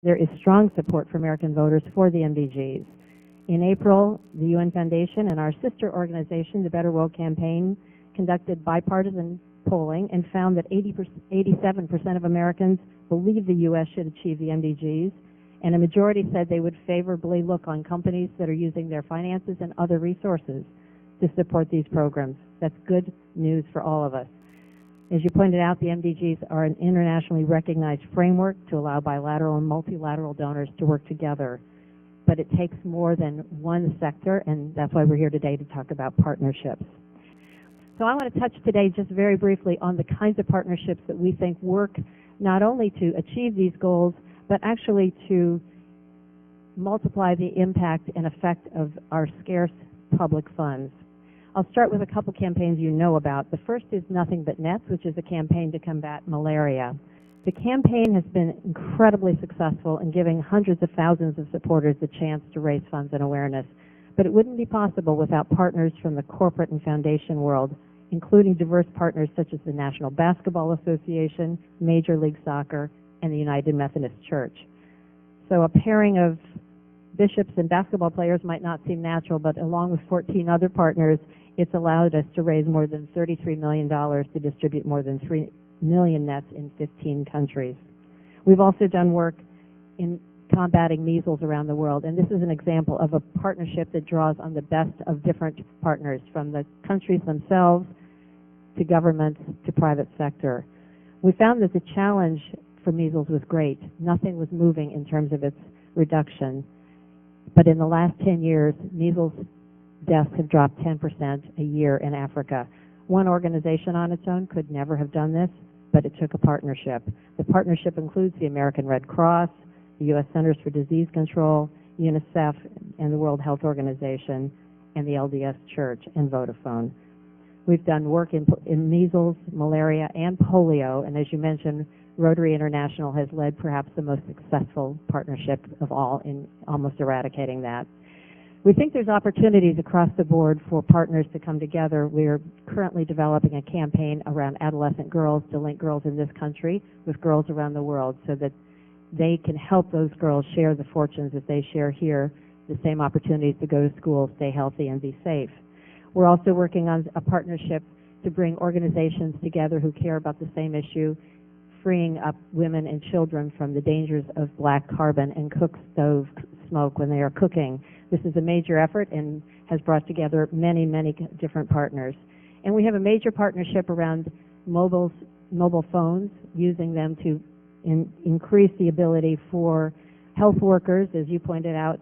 there is strong support for American voters for the MDGs. In April, the UN Foundation and our sister organization, the Better World Campaign, conducted bipartisan polling and found that 87% of Americans believe the U.S. should achieve the MDGs, and a majority said they would favorably look on companies that are using their finances and other resources to support these programs. That's good news for all of us. As you pointed out, the MDGs are an internationally recognized framework to allow bilateral and multilateral donors to work together. But it takes more than one sector, and that's why we're here today to talk about partnerships. So I want to touch today just very briefly on the kinds of partnerships that we think work not only to achieve these goals, but actually to multiply the impact and effect of our scarce public funds. I'll start with a couple campaigns you know about. The first is Nothing But Nets, which is a campaign to combat malaria. The campaign has been incredibly successful in giving hundreds of thousands of supporters the chance to raise funds and awareness. But it wouldn't be possible without partners from the corporate and foundation world, including diverse partners such as the National Basketball Association, Major League Soccer, and the United Methodist Church. So a pairing of bishops and basketball players might not seem natural, but along with 14 other partners, it's allowed us to raise more than $33 million to distribute more than 3 million nets in 15 countries. We've also done work in combating measles around the world, and this is an example of a partnership that draws on the best of different partners, from the countries themselves to governments to private sector. We found that the challenge for measles was great. Nothing was moving in terms of its reduction. But in the last 10 years, measles deaths have dropped 10% a year in Africa. One organization on its own could never have done this, but it took a partnership. The partnership includes the American Red Cross, the U.S. Centers for Disease Control, UNICEF, and the World Health Organization, and the LDS Church and Vodafone. We've done work in measles, malaria, and polio, and as you mentioned, Rotary International has led perhaps the most successful partnership of all in almost eradicating that. We think there's opportunities across the board for partners to come together. We're currently developing a campaign around adolescent girls to link girls in this country with girls around the world so that they can help those girls share the fortunes that they share here, the same opportunities to go to school, stay healthy, and be safe. We're also working on a partnership to bring organizations together who care about the same issue, freeing up women and children from the dangers of black carbon and cook stove smoke when they are cooking. This is a major effort and has brought together many, many different partners. And we have a major partnership around mobile phones, using them to increase the ability for health workers, as you pointed out,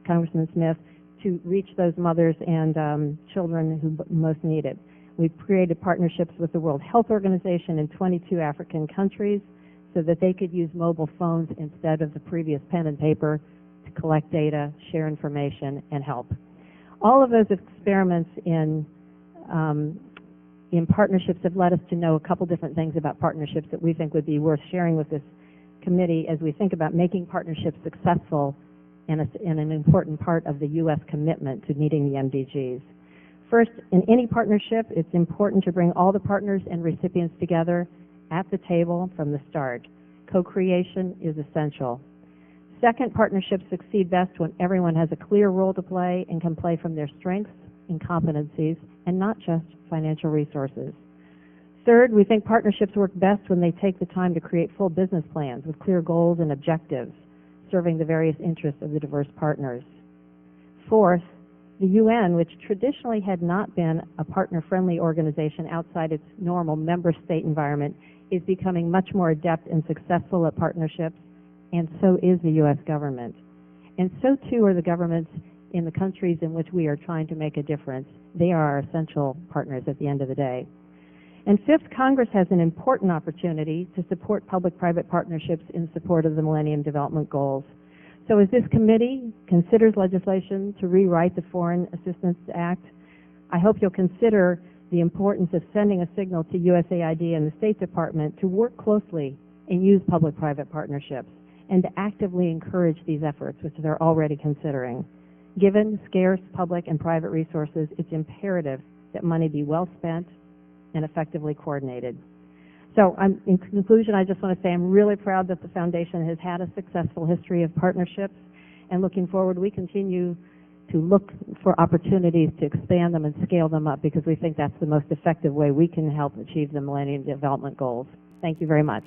Congressman Smith, to reach those mothers and children who most need it. We've created partnerships with the World Health Organization in 22 African countries so that they could use mobile phones instead of the previous pen and paper to collect data, share information, and help. All of those experiments in partnerships have led us to know a couple different things about partnerships that we think would be worth sharing with this committee as we think about making partnerships successful and an important part of the U.S. commitment to meeting the MDGs. First, in any partnership, it's important to bring all the partners and recipients together at the table from the start. Co-creation is essential. Second, partnerships succeed best when everyone has a clear role to play and can play from their strengths and competencies and not just financial resources. Third, we think partnerships work best when they take the time to create full business plans with clear goals and objectives, serving the various interests of the diverse partners. Fourth, the UN, which traditionally had not been a partner-friendly organization outside its normal member state environment, is becoming much more adept and successful at partnerships, and so is the U.S. government. And so too are the governments in the countries in which we are trying to make a difference. They are our essential partners at the end of the day. And fifth, Congress has an important opportunity to support public-private partnerships in support of the Millennium Development Goals. So as this committee considers legislation to rewrite the Foreign Assistance Act, I hope you'll consider the importance of sending a signal to USAID and the State Department to work closely and use public-private partnerships and to actively encourage these efforts, which they're already considering. Given scarce public and private resources, it's imperative that money be well spent and effectively coordinated. So in conclusion, I just want to say I'm really proud that the foundation has had a successful history of partnerships, and looking forward, we continue to look for opportunities to expand them and scale them up, because we think that's the most effective way we can help achieve the Millennium Development Goals. Thank you very much.